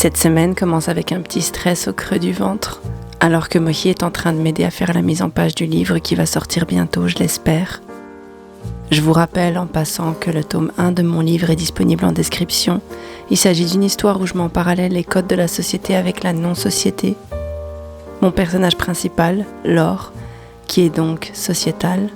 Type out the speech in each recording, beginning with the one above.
Cette semaine commence avec un petit stress au creux du ventre, alors que Mohi est en train de m'aider à faire la mise en page du livre qui va sortir bientôt, je l'espère. Je vous rappelle en passant que le tome 1 de mon livre est disponible en description. Il s'agit d'une histoire où je mets en parallèle les codes de la société avec la non-société. Mon personnage principal, Laure, qui est donc sociétal,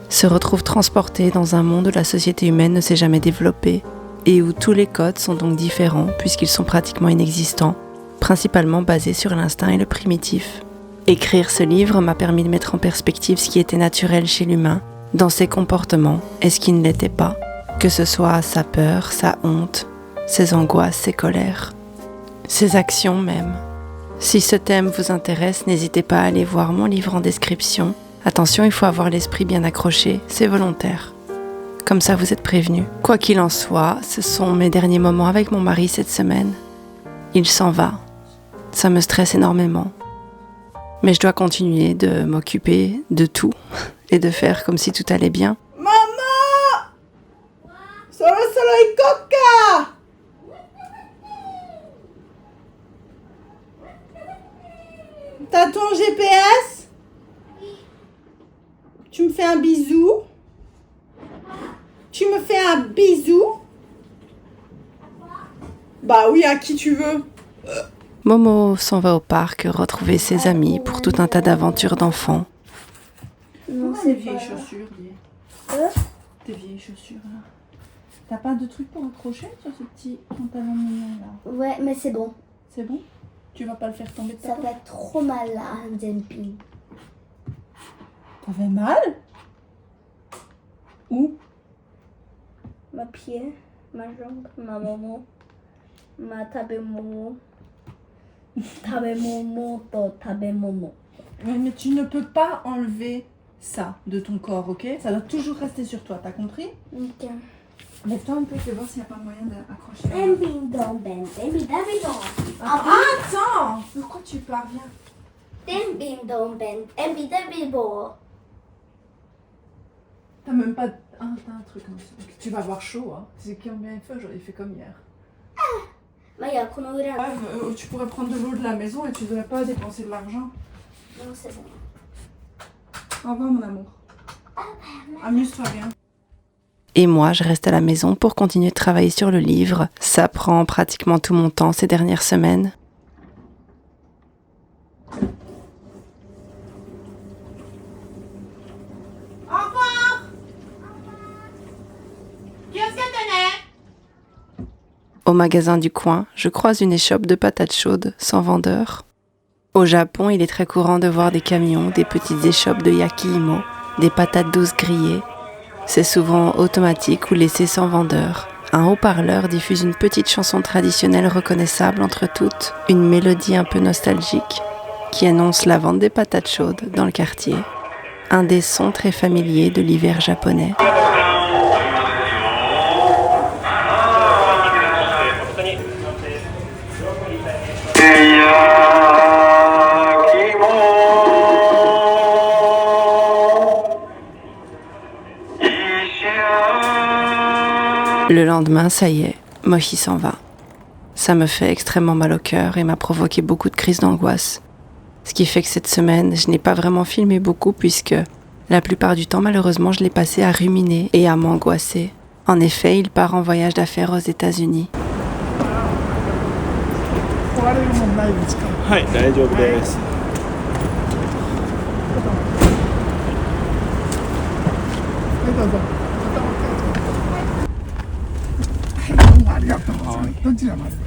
se retrouve transporté dans un monde où la société humaine ne s'est jamais développée et où tous les codes sont donc différents puisqu'ils sont pratiquement inexistants, principalement basés sur l'instinct et le primitif. Écrire ce livre m'a permis de mettre en perspective ce qui était naturel chez l'humain, dans ses comportements et ce qui ne l'était pas, que ce soit sa peur, sa honte, ses angoisses, ses colères, ses actions même. Si ce thème vous intéresse, n'hésitez pas à aller voir mon livre en description. Attention, il faut avoir l'esprit bien accroché, c'est volontaire. Comme ça, vous êtes prévenus. Quoi qu'il en soit, ce sont mes derniers moments avec mon mari cette semaine. Il s'en va. Ça me stresse énormément. Mais je dois continuer de m'occuper de tout et de faire comme si tout allait bien. Maman! Solo ikoka! T'as ton GPS? Tu me fais un bisou? Tu me fais un bisou? Bah oui, à qui tu veux. Momo s'en va au parc retrouver ses amis pour tout un tas d'aventures d'enfants. Non, c'est vieilles chaussures, tes vieilles chaussures là. T'as pas de truc pour accrocher sur ce petit pantalon mignon là? Ouais, mais c'est bon. C'est bon? Tu vas pas le faire tomber de ta Ça poche? fait trop mal là, un jumping. T'avais mal? Où? Ma pied, ma jambe, ma maman, ma tabemomo. Tabemomo to tabemomo. Mais tu ne peux pas enlever ça de ton corps, ok? Ça doit toujours rester sur toi, t'as compris? Ok. Lève-toi un peu, fais voir s'il n'y a pas moyen d'accrocher. Bing dong ben, bing Attends! Pourquoi tu parviens? bing dong ben, bing bo. T'as même pas... Ah, t'as un truc comme ça. Tu vas avoir chaud, hein. C'est combien il fait? Il fait comme hier. Maya, kono ura. Tu pourrais prendre de l'eau de la maison et tu devrais pas dépenser de l'argent. Non, c'est bon. Au revoir, mon amour. Amuse-toi bien. Et moi, je reste à la maison pour continuer de travailler sur le livre. Ça prend pratiquement tout mon temps ces dernières semaines. Au revoir! Au magasin du coin, je croise une échoppe de patates chaudes sans vendeur. Au Japon, il est très courant de voir des camions, des petites échoppes de yakiimo, des patates douces grillées. C'est souvent automatique ou laissé sans vendeur. Un haut-parleur diffuse une petite chanson traditionnelle reconnaissable entre toutes, une mélodie un peu nostalgique qui annonce la vente des patates chaudes dans le quartier. Un des sons très familiers de l'hiver japonais. Le lendemain, ça y est, Mohi s'en va. Ça me fait extrêmement mal au cœur et m'a provoqué beaucoup de crises d'angoisse. Ce qui fait que cette semaine, je n'ai pas vraiment filmé beaucoup puisque la plupart du temps, malheureusement, je l'ai passé à ruminer et à m'angoisser. En effet, il part en voyage d'affaires aux États-Unis. はい、大丈夫です。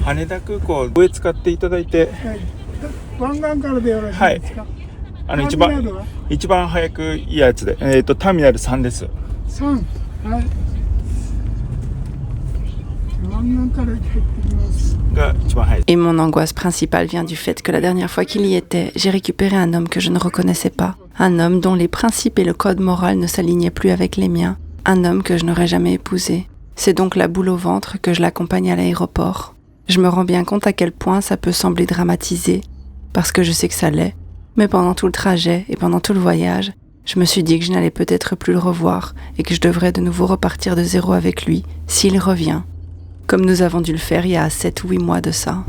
羽田空港上使っていただいて、湾岸からでよろしいですか？一番早くいいやつで、ターミナル3です。3、はい。湾岸から入ってきます。 Et mon angoisse principale vient du fait que la dernière fois qu'il y était, j'ai récupéré un homme que je ne reconnaissais pas. Un homme dont les principes et le code moral ne s'alignaient plus avec les miens. Un homme que je n'aurais jamais épousé. C'est donc la boule au ventre que je l'accompagne à l'aéroport. Je me rends bien compte à quel point ça peut sembler dramatisé, parce que je sais que ça l'est. Mais pendant tout le trajet et pendant tout le voyage, je me suis dit que je n'allais peut-être plus le revoir et que je devrais de nouveau repartir de zéro avec lui, s'il revient. Comme nous avons dû le faire il y a 7 ou 8 mois de ça.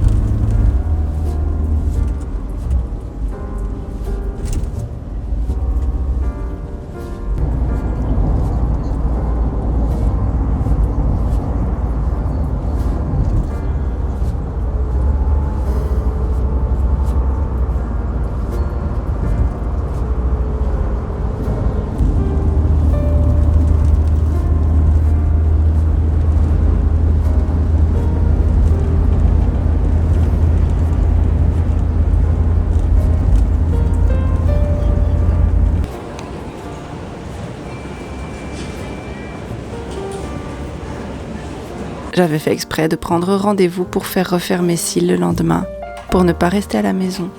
J'avais fait exprès de prendre rendez-vous pour faire refaire mes cils le lendemain, pour ne pas rester à la maison.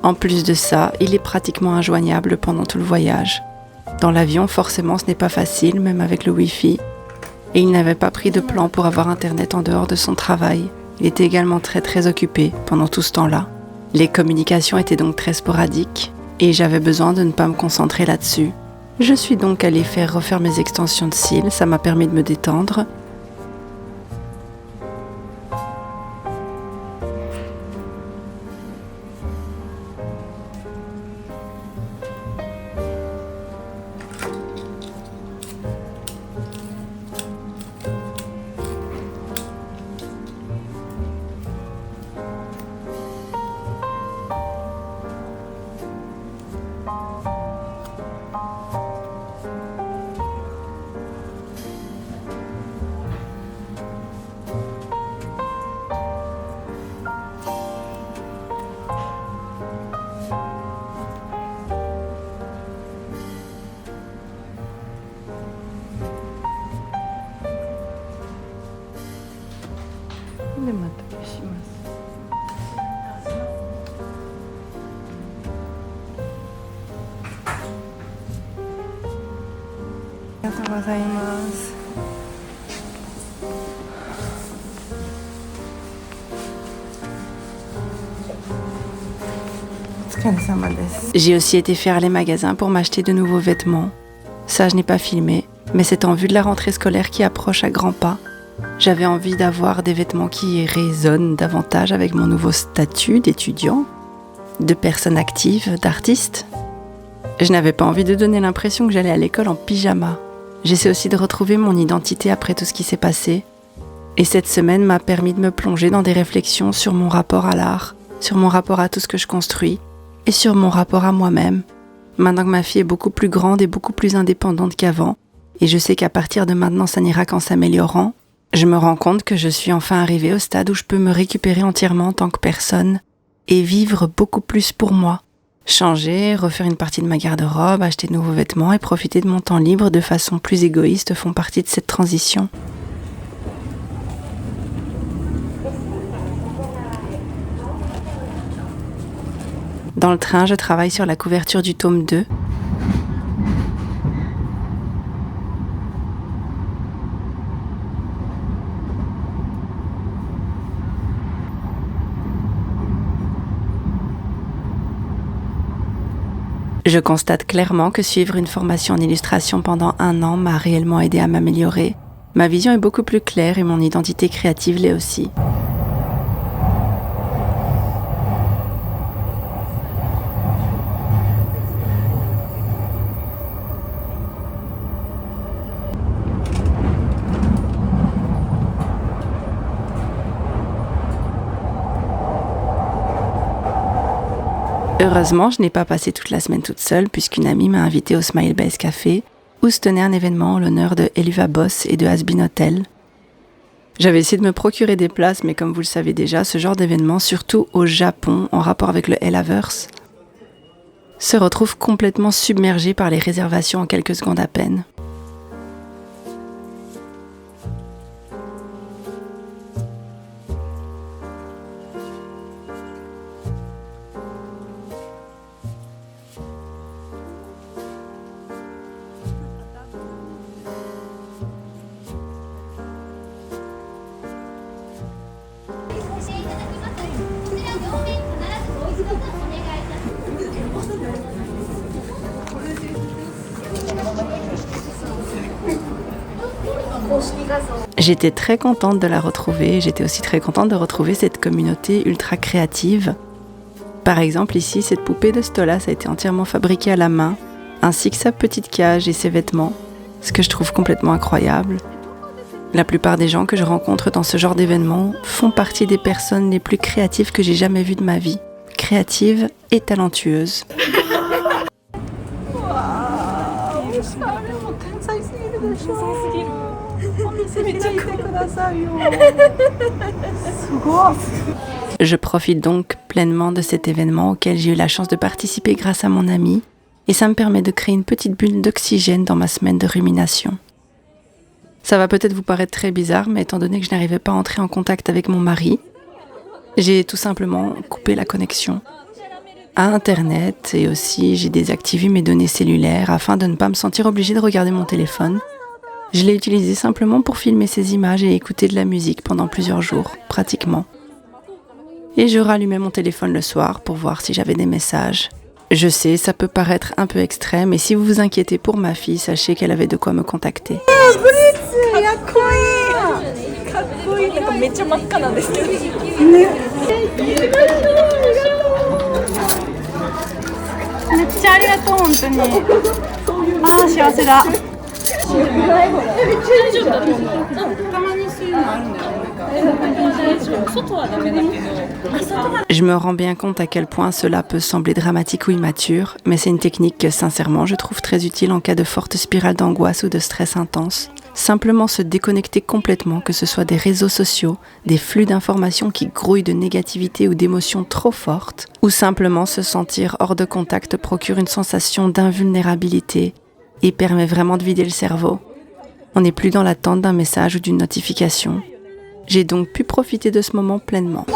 En plus de ça, il est pratiquement injoignable pendant tout le voyage. Dans l'avion, forcément, ce n'est pas facile, même avec le Wi-Fi. Et il n'avait pas pris de plan pour avoir Internet en dehors de son travail. Il était également très occupé pendant tout ce temps-là. Les communications étaient donc très sporadiques et j'avais besoin de ne pas me concentrer là-dessus. Je suis donc allée faire refaire mes extensions de cils, ça m'a permis de me détendre. J'ai aussi été faire les magasins pour m'acheter de nouveaux vêtements. Ça, je n'ai pas filmé, mais c'est en vue de la rentrée scolaire qui approche à grands pas. J'avais envie d'avoir des vêtements qui résonnent davantage avec mon nouveau statut d'étudiant, de personne active, d'artiste. Je n'avais pas envie de donner l'impression que j'allais à l'école en pyjama. J'essaie aussi de retrouver mon identité après tout ce qui s'est passé. Et cette semaine m'a permis de me plonger dans des réflexions sur mon rapport à l'art, sur mon rapport à tout ce que je construis, et sur mon rapport à moi-même. Maintenant que ma fille est beaucoup plus grande et beaucoup plus indépendante qu'avant, et je sais qu'à partir de maintenant ça n'ira qu'en s'améliorant, je me rends compte que je suis enfin arrivée au stade où je peux me récupérer entièrement en tant que personne et vivre beaucoup plus pour moi. Changer, refaire une partie de ma garde-robe, acheter de nouveaux vêtements et profiter de mon temps libre de façon plus égoïste font partie de cette transition. Dans le train, je travaille sur la couverture du tome 2. Je constate clairement que suivre une formation en illustration pendant 1 an m'a réellement aidé à m'améliorer. Ma vision est beaucoup plus claire et mon identité créative l'est aussi. Heureusement, je n'ai pas passé toute la semaine toute seule puisqu'une amie m'a invitée au Smile Base Café où se tenait un événement en l'honneur de Eluva Boss et de Hasbin Hotel. J'avais essayé de me procurer des places, mais comme vous le savez déjà, ce genre d'événement, surtout au Japon, en rapport avec le Helaverse, se retrouve complètement submergé par les réservations en quelques secondes à peine. J'étais très contente de la retrouver, j'étais aussi très contente de retrouver cette communauté ultra créative. Par exemple ici, cette poupée de Stolas a été entièrement fabriquée à la main, ainsi que sa petite cage et ses vêtements, ce que je trouve complètement incroyable. La plupart des gens que je rencontre dans ce genre d'événement font partie des personnes les plus créatives que j'ai jamais vues de ma vie, créatives et talentueuses. Je profite donc pleinement de cet événement auquel j'ai eu la chance de participer grâce à mon ami et ça me permet de créer une petite bulle d'oxygène dans ma semaine de rumination. Ça va peut-être vous paraître très bizarre, mais étant donné que je n'arrivais pas à entrer en contact avec mon mari, j'ai tout simplement coupé la connexion à Internet et aussi j'ai désactivé mes données cellulaires afin de ne pas me sentir obligée de regarder mon téléphone. Je l'ai utilisé simplement pour filmer ces images et écouter de la musique pendant plusieurs jours, pratiquement. Et je rallumais mon téléphone le soir pour voir si j'avais des messages. Je sais, ça peut paraître un peu extrême, et si vous vous inquiétez pour ma fille, sachez qu'elle avait de quoi me contacter. Je me rends bien compte à quel point cela peut sembler dramatique ou immature, mais c'est une technique que, sincèrement, je trouve très utile en cas de forte spirale d'angoisse ou de stress intense. Simplement se déconnecter complètement, que ce soit des réseaux sociaux, des flux d'informations qui grouillent de négativité ou d'émotions trop fortes, ou simplement se sentir hors de contact procure une sensation d'invulnérabilité et permet vraiment de vider le cerveau. On n'est plus dans l'attente d'un message ou d'une notification. J'ai donc pu profiter de ce moment pleinement.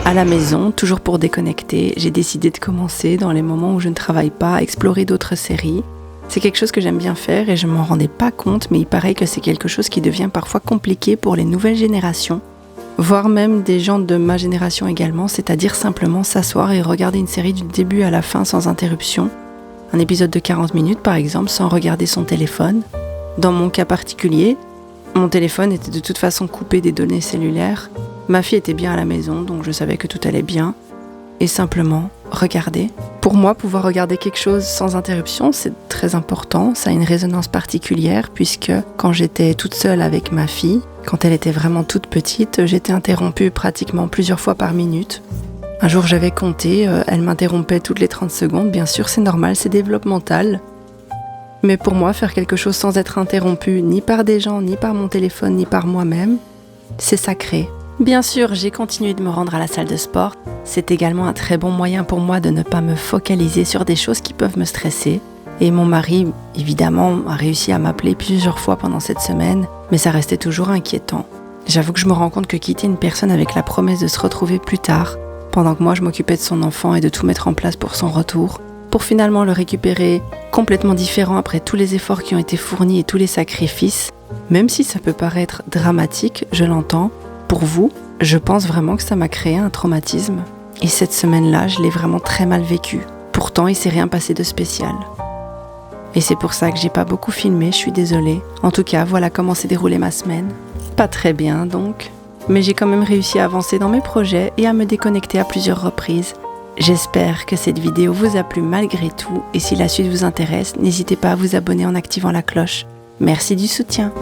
À la maison, toujours pour déconnecter, j'ai décidé de commencer, dans les moments où je ne travaille pas, à explorer d'autres séries. C'est quelque chose que j'aime bien faire et je ne m'en rendais pas compte, mais il paraît que c'est quelque chose qui devient parfois compliqué pour les nouvelles générations, voire même des gens de ma génération également, c'est-à-dire simplement s'asseoir et regarder une série du début à la fin sans interruption. Un épisode de 40 minutes par exemple, sans regarder son téléphone. Dans mon cas particulier, mon téléphone était de toute façon coupé des données cellulaires. Ma fille était bien à la maison, donc je savais que tout allait bien. Et simplement regarder. Pour moi, pouvoir regarder quelque chose sans interruption, c'est très important. Ça a une résonance particulière puisque quand j'étais toute seule avec ma fille, quand elle était vraiment toute petite, j'étais interrompue pratiquement plusieurs fois par minute. Un jour, j'avais compté, elle m'interrompait toutes les 30 secondes. Bien sûr, c'est normal, c'est développemental. Mais pour moi, faire quelque chose sans être interrompu, ni par des gens, ni par mon téléphone, ni par moi-même, c'est sacré. Bien sûr, j'ai continué de me rendre à la salle de sport. C'est également un très bon moyen pour moi de ne pas me focaliser sur des choses qui peuvent me stresser. Et mon mari, évidemment, a réussi à m'appeler plusieurs fois pendant cette semaine, mais ça restait toujours inquiétant. J'avoue que je me rends compte que quitter une personne avec la promesse de se retrouver plus tard, pendant que moi je m'occupais de son enfant et de tout mettre en place pour son retour, pour finalement le récupérer complètement différent après tous les efforts qui ont été fournis et tous les sacrifices, même si ça peut paraître dramatique, je l'entends, pour vous, je pense vraiment que ça m'a créé un traumatisme. Et cette semaine-là, je l'ai vraiment très mal vécu. Pourtant, il s'est rien passé de spécial. Et c'est pour ça que j'ai pas beaucoup filmé, je suis désolée. En tout cas, voilà comment s'est déroulée ma semaine. Pas très bien donc, mais j'ai quand même réussi à avancer dans mes projets et à me déconnecter à plusieurs reprises. J'espère que cette vidéo vous a plu malgré tout et si la suite vous intéresse, n'hésitez pas à vous abonner en activant la cloche. Merci du soutien.